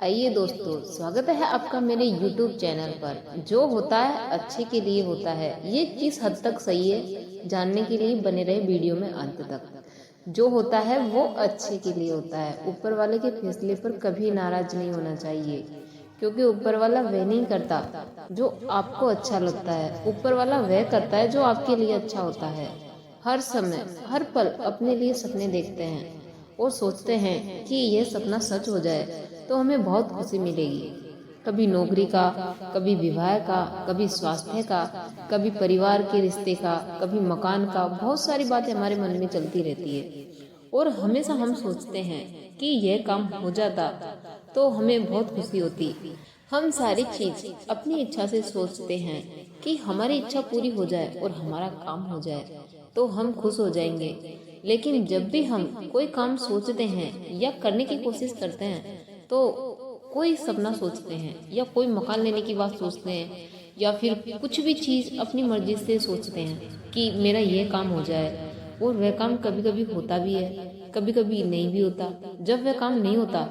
आइए दोस्तों, स्वागत है आपका मेरे YouTube चैनल पर। जो होता है अच्छे के लिए होता है, ये किस हद तक सही है जानने के लिए बने रहे वीडियो में अंत तक। जो होता है वो अच्छे के लिए होता है। ऊपर वाले के फैसले पर कभी नाराज नहीं होना चाहिए, क्योंकि ऊपर वाला वह नहीं करता जो आपको अच्छा लगता है। ऊपर वाला वह करता है जो आपके लिए अच्छा होता है। हर समय हर पल अपने लिए सपने देखते हैं और सोचते हैं कि यह सपना सच हो जाए तो हमें बहुत खुशी मिलेगी। कभी नौकरी का, कभी विवाह का, कभी स्वास्थ्य का, कभी परिवार के रिश्ते का, कभी मकान का। बहुत सारी बातें हमारे मन में चलती रहती है और हमेशा हम सोचते हैं कि यह काम हो जाता तो हमें बहुत खुशी होती। हम सारी चीज अपनी इच्छा से सोचते हैं कि हमारी इच्छा पूरी हो जाए और हमारा काम हो जाए तो हम खुश हो जाएंगे। लेकिन जब भी हम कोई काम सोचते हैं या करने की कोशिश करते हैं तो कोई सपना सोचते हैं या कोई मकान लेने की बात सोचते हैं या फिर कुछ भी चीज़ अपनी मर्जी से सोचते हैं कि मेरा यह काम हो जाए, और वह काम कभी कभी होता भी है, कभी कभी नहीं भी होता। जब वह काम नहीं होता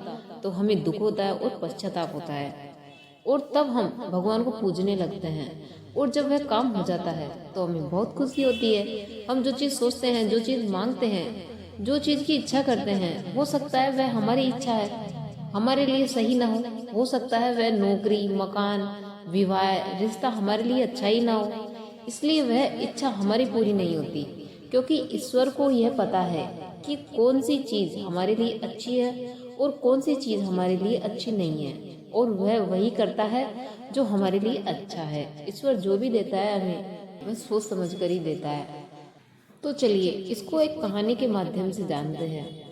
तो हमें दुख होता है और पश्चाताप होता है, और तब हम भगवान को पूजने लगते हैं। और जब वह काम हो जाता है तो हमें बहुत खुशी होती है। हम जो चीज़ सोचते हैं, जो चीज़ मांगते हैं, जो चीज़ की इच्छा करते हैं, हो सकता है वह हमारी इच्छा है, हमारे लिए सही ना हो सकता है वह नौकरी, मकान, विवाह, रिश्ता हमारे लिए अच्छा ही ना हो, इसलिए वह इच्छा हमारी पूरी नहीं होती। क्योंकि ईश्वर को यह पता है कि कौन सी चीज हमारे लिए अच्छी है और कौन सी चीज हमारे लिए अच्छी नहीं है, और वह वही करता है जो हमारे लिए अच्छा है। ईश्वर जो भी देता है हमें, वह सोच समझ कर ही देता है। तो चलिए इसको एक कहानी के माध्यम से जानते हैं।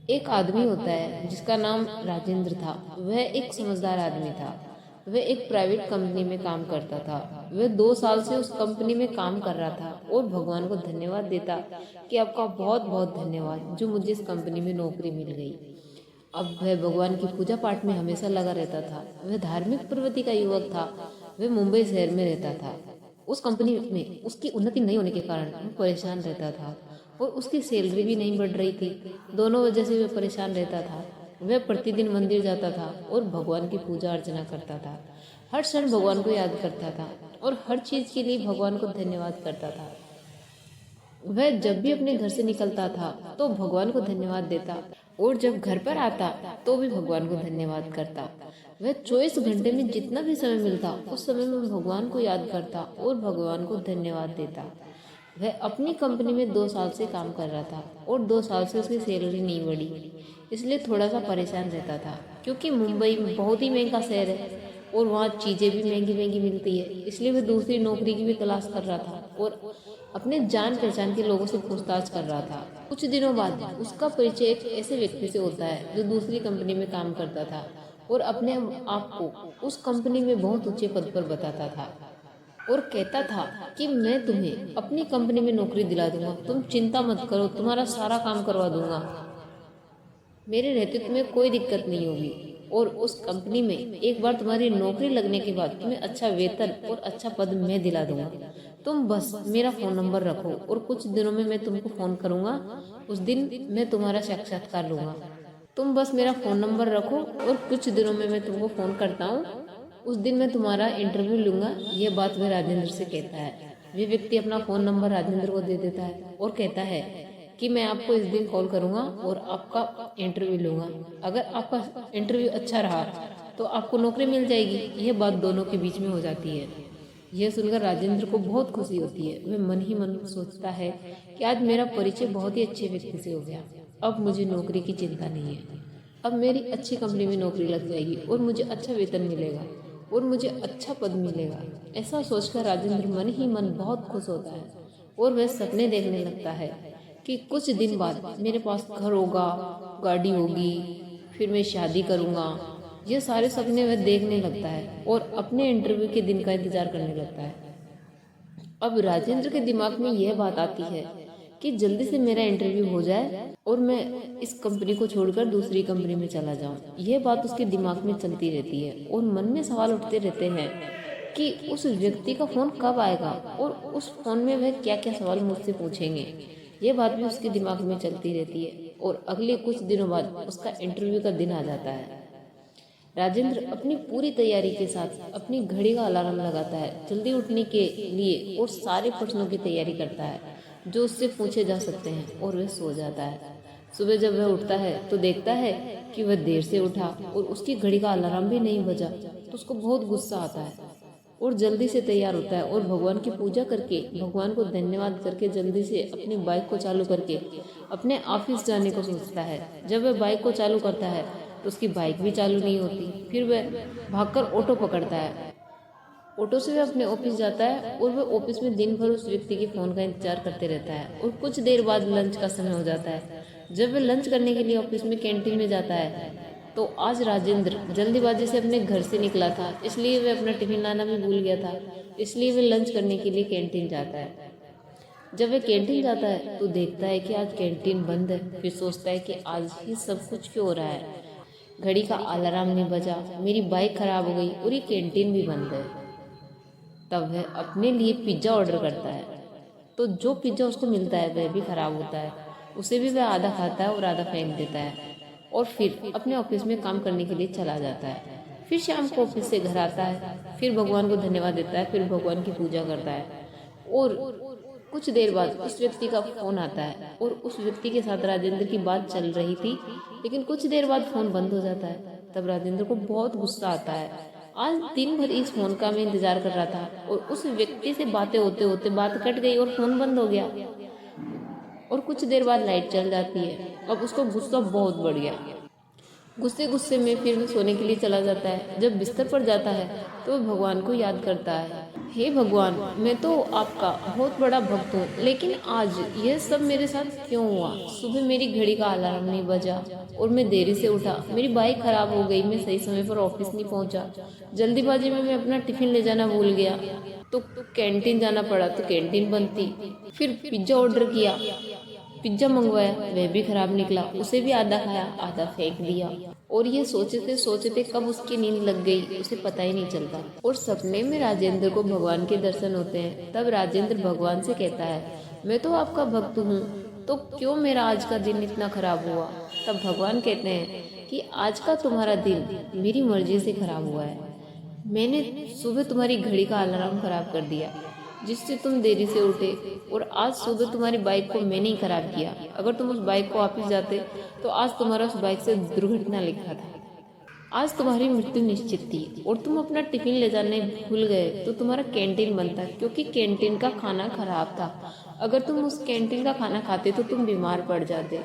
एक आदमी होता है जिसका नाम राजेंद्र था। वह एक समझदार आदमी था। वह एक प्राइवेट कंपनी में काम करता था। वह 2 साल से उस कंपनी में काम कर रहा था और भगवान को धन्यवाद देता कि आपका बहुत बहुत धन्यवाद जो मुझे इस कंपनी में नौकरी मिल गई। अब वह भगवान की पूजा पाठ में हमेशा लगा रहता था। वह धार्मिक प्रवृत्ति का युवक था। वह मुंबई शहर में रहता था। उस कंपनी में उसकी उन्नति नहीं होने के कारण वो परेशान रहता था और उसकी सैलरी भी नहीं बढ़ रही थी। दोनों वजह से वह परेशान रहता था। वह प्रतिदिन मंदिर जाता था और भगवान की पूजा अर्चना करता था। हर क्षण भगवान को याद करता था और हर चीज के लिए भगवान को धन्यवाद करता था। वह जब भी अपने घर से निकलता था तो भगवान को धन्यवाद देता, और जब घर पर आता तो भी भगवान को धन्यवाद करता। वह 24 घंटे में जितना भी समय मिलता उस समय में भगवान को याद करता और भगवान को धन्यवाद देता। वह अपनी कंपनी में 2 साल से काम कर रहा था और 2 साल से उसकी सैलरी नहीं बढ़ी, इसलिए थोड़ा सा परेशान रहता था। क्योंकि मुंबई बहुत ही महंगा शहर है और वहाँ चीज़ें भी महंगी महंगी मिलती है, इसलिए वह दूसरी नौकरी की भी तलाश कर रहा था और अपने जान पहचान के लोगों से पूछताछ कर रहा था। कुछ दिनों बाद उसका परिचय एक ऐसे व्यक्ति से होता है जो दूसरी कंपनी में काम करता था और अपने आप को उस कंपनी में बहुत ऊंचे पद पर बताता था और कहता था कि मैं तुम्हें अपनी कंपनी में नौकरी दिला दूंगा, तुम चिंता मत करो, तुम्हारा सारा काम करवा दूंगा, मेरे रहते तुम्हें कोई दिक्कत नहीं होगी। और उस कंपनी में एक बार तुम्हारी नौकरी लगने के बाद तुम्हें अच्छा वेतन और अच्छा पद मैं दिला दूंगा। तुम बस मेरा फोन नंबर रखो और कुछ दिनों में मैं तुमको फोन करूंगा। उस दिन मैं तुम्हारा साक्षात्कार लूंगा। तुम बस मेरा फोन नंबर रखो और कुछ दिनों में मैं तुमको फोन करता हूँ। उस दिन मैं तुम्हारा इंटरव्यू लूंगा। यह बात वह राजेंद्र से कहता है। वे व्यक्ति अपना फोन नंबर राजेंद्र को दे देता है और कहता है कि मैं आपको इस दिन कॉल करूंगा और आपका इंटरव्यू लूंगा। अगर आपका इंटरव्यू अच्छा रहा तो आपको नौकरी मिल जाएगी। यह बात दोनों के बीच में हो जाती है। यह सुनकर राजेंद्र को बहुत खुशी होती है। वह मन ही मन सोचता है कि आज मेरा परिचय बहुत ही अच्छे व्यक्ति से हो गया। अब मुझे नौकरी की चिंता नहीं है। अब मेरी अच्छी कंपनी में नौकरी लग जाएगी और मुझे अच्छा वेतन मिलेगा और मुझे अच्छा पद मिलेगा। ऐसा सोचकर राजेंद्र मन ही मन बहुत खुश होता है और वह सपने देखने लगता है कि कुछ दिन बाद मेरे पास घर होगा, गाड़ी होगी, फिर मैं शादी करूंगा। ये सारे सपने वह देखने लगता है और अपने इंटरव्यू के दिन का इंतजार करने लगता है। अब राजेंद्र के दिमाग में यह बात आती है कि जल्दी से मेरा इंटरव्यू हो जाए और मैं इस कंपनी को छोड़कर दूसरी कंपनी में चला जाऊं। यह बात उसके दिमाग में चलती रहती है और मन में सवाल उठते रहते हैं कि उस व्यक्ति का फोन कब आएगा और उस फोन में वह क्या क्या सवाल मुझसे पूछेंगे। ये बात भी उसके दिमाग में चलती रहती है और अगले कुछ दिनों बाद उसका इंटरव्यू का दिन आ जाता है। राजेंद्र अपनी पूरी तैयारी के साथ अपनी घड़ी का अलार्म लगाता है जल्दी उठने के लिए और सारे प्रश्नों की तैयारी करता है जो उससे पूछे जा सकते हैं और वह सो जाता है। सुबह जब वह उठता है तो देखता है कि वह देर से उठा और उसकी घड़ी का अलार्म भी नहीं बजा, तो उसको बहुत गुस्सा आता है और जल्दी से तैयार होता है और भगवान की पूजा करके, भगवान को धन्यवाद करके जल्दी से अपनी बाइक को चालू करके अपने ऑफिस जाने को सोचता है। जब वह बाइक को चालू करता है तो उसकी बाइक भी चालू नहीं होती। फिर वह भागकर ऑटो पकड़ता है। ऑटो से वह अपने ऑफिस जाता है और वह ऑफिस में दिन भर उस व्यक्ति के फ़ोन का इंतजार करते रहता है। और कुछ देर बाद लंच का समय हो जाता है। जब वह लंच करने के लिए ऑफिस में कैंटीन में जाता है तो आज राजेंद्र जल्दीबाजी से अपने घर से निकला था, इसलिए वह अपना टिफिन लाना भी भूल गया था। इसलिए वह लंच करने के लिए कैंटीन जाता है। जब वह कैंटीन जाता है तो देखता है कि आज कैंटीन बंद है। फिर सोचता है कि आज ही सब कुछ क्यों हो रहा है, घड़ी का अलार्म नहीं बजा, मेरी बाइक खराब हो गई और ये कैंटीन भी बंद है। तब वह अपने लिए पिज्ज़ा ऑर्डर करता है। तो जो पिज्ज़ा उसको मिलता है वह भी खराब होता है। उसे भी वह आधा खाता है और आधा फेंक देता है और फिर अपने ऑफिस में काम करने के लिए चला जाता है। फिर शाम को ऑफिस से घर आता है, फिर भगवान को धन्यवाद देता है, फिर भगवान की पूजा करता है और कुछ देर बाद उस व्यक्ति का फोन आता है और उस व्यक्ति के साथ राजेंद्र की बात चल रही थी, लेकिन कुछ देर बाद फोन बंद हो जाता है। तब राजेंद्र को बहुत गुस्सा आता है। आज दिन भर इस फोन का मैं इंतजार कर रहा था और उस व्यक्ति से बातें होते होते बात कट गई और फोन बंद हो गया। और कुछ देर बाद लाइट चल जाती है। अब उसको गुस्सा बहुत बढ़ गया। गुस्से गुस्से में फिर वो सोने के लिए चला जाता है। जब बिस्तर पर जाता है तो वह भगवान को याद करता है, हे भगवान, मैं तो आपका बहुत बड़ा भक्त हूँ, लेकिन आज यह सब मेरे साथ क्यों हुआ। सुबह मेरी घड़ी का अलार्म नहीं बजा और मैं देरी से उठा, मेरी बाइक खराब हो गई, मैं सही समय पर ऑफिस नहीं पहुँचा, जल्दीबाजी में मैं अपना टिफिन ले जाना भूल गया तो कैंटीन जाना पड़ा तो कैंटीन बंद थी। फिर पिज्ज़ा ऑर्डर किया, पिज्ज़ा मंगवाया, वह भी खराब निकला, उसे भी आधा खाया आधा फेंक दिया। और ये सोचते सोचते कब उसकी नींद लग गई उसे पता ही नहीं चलता। और सपने में राजेंद्र को भगवान के दर्शन होते हैं। तब राजेंद्र भगवान से कहता है, मैं तो आपका भक्त हूँ, तो क्यों मेरा आज का दिन इतना खराब हुआ। तब भगवान कहते हैं कि आज का तुम्हारा दिन मेरी मर्जी से खराब हुआ है। मैंने सुबह तुम्हारी घड़ी का अलार्म खराब कर दिया जिससे तुम देरी से उठे, और आज सुबह तुम्हारी बाइक को मैंने ही खराब किया। अगर तुम उस बाइक को वापस जाते तो आज तुम्हारा उस बाइक से दुर्घटना लिखा था। आज तुम्हारी मृत्यु निश्चित थी और तुम अपना टिफिन ले जाने भूल गए तो तुम्हारा कैंटीन बंद था क्योंकि कैंटीन का खाना खराब था। अगर तुम उस कैंटीन का खाना खाते तो तुम बीमार पड़ जाते।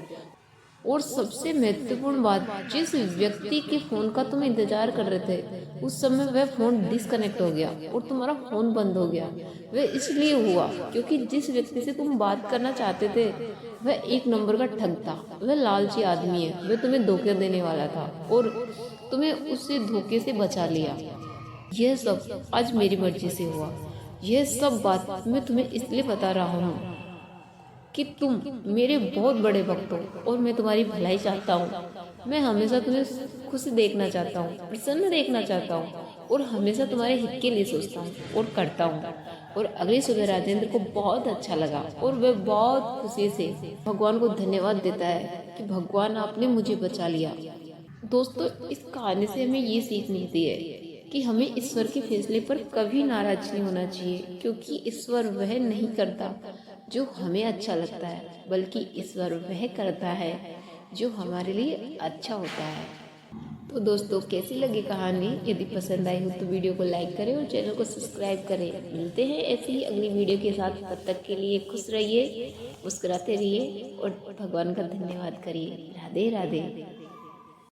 और सबसे महत्वपूर्ण बात, जिस व्यक्ति के फोन का तुम इंतजार कर रहे थे उस समय वह फोन डिस्कनेक्ट हो गया और तुम्हारा फोन बंद हो गया। वह इसलिए हुआ क्योंकि जिस व्यक्ति से तुम बात करना चाहते थे वह एक नंबर का ठग था, वह लालची आदमी है, वह तुम्हें धोखे देने वाला था और तुम्हें उससे धोखे से बचा लिया। यह सब आज मेरी मर्जी से हुआ। यह सब बात मैं तुम्हें इसलिए बता रहा हूँ कि तुम मेरे बहुत बड़े भक्त हो और मैं तुम्हारी भलाई चाहता हूँ। मैं हमेशा तुम्हें खुश देखना चाहता हूँ, प्रसन्न देखना चाहता हूँ और हमेशा तुम्हारे हित के लिए सोचता हूँ और करता हूँ। और अगली सुबह राजेंद्र को बहुत अच्छा लगा और वह बहुत खुशी से भगवान को धन्यवाद देता है कि भगवान आपने मुझे बचा लिया। दोस्तों, इस कहानी से हमें ये सीख मिलती है कि हमें ईश्वर के फैसले पर कभी नाराज नहीं होना चाहिए, क्योंकि ईश्वर वह नहीं करता जो हमें अच्छा लगता है, बल्कि ईश्वर वह करता है जो हमारे लिए अच्छा होता है। तो दोस्तों, कैसी लगी कहानी? यदि पसंद आई हो तो वीडियो को लाइक करें और चैनल को सब्सक्राइब करें। मिलते हैं ऐसी ही अगली वीडियो के साथ। तब तक के लिए खुश रहिए, मुस्कुराते रहिए और भगवान का धन्यवाद करिए। राधे राधे।